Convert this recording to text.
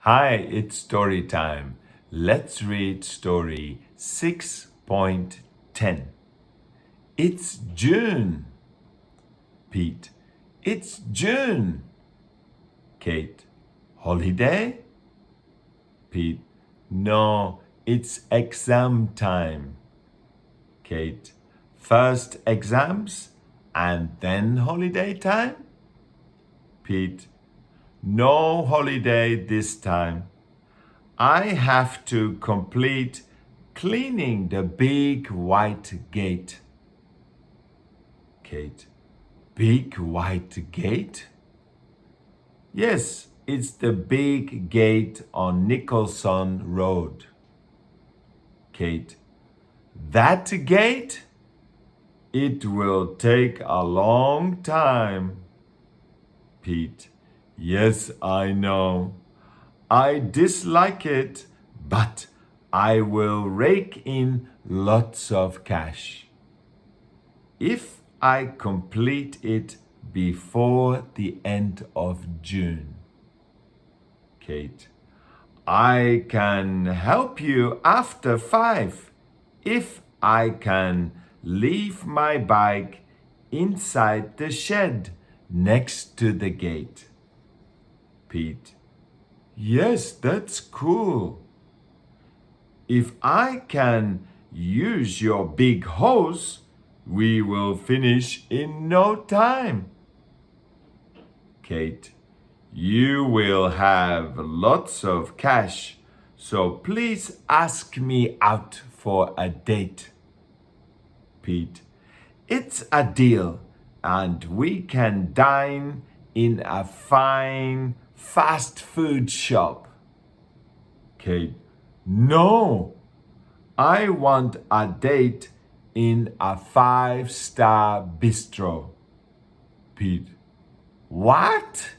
Hi, it's story time. Let's read story 6.10. It's June. Pete, it's June. Kate, holiday? Pete, no, it's exam time. Kate, first exams and then holiday time? Pete, no holiday this time. I have to complete cleaning the big white gate. Kate, big white gate? Yes, it's the big gate on Nicolson Road. Kate, that gate? It will take a long time. Pete, yes, I know. I dislike it, but I will rake in lots of cash if I complete it before the end of June. Kate, I can help you after 5 if I can leave my bike inside the shed next to the gate. Pete, yes, that's cool. If I can use your big hose, we will finish in no time. Kate, you will have lots of cash, so please ask me out for a date. Pete, it's a deal, and we can dine in a fine fast food shop. Kate, no, I want a date in a 5-star bistro. Pete, what?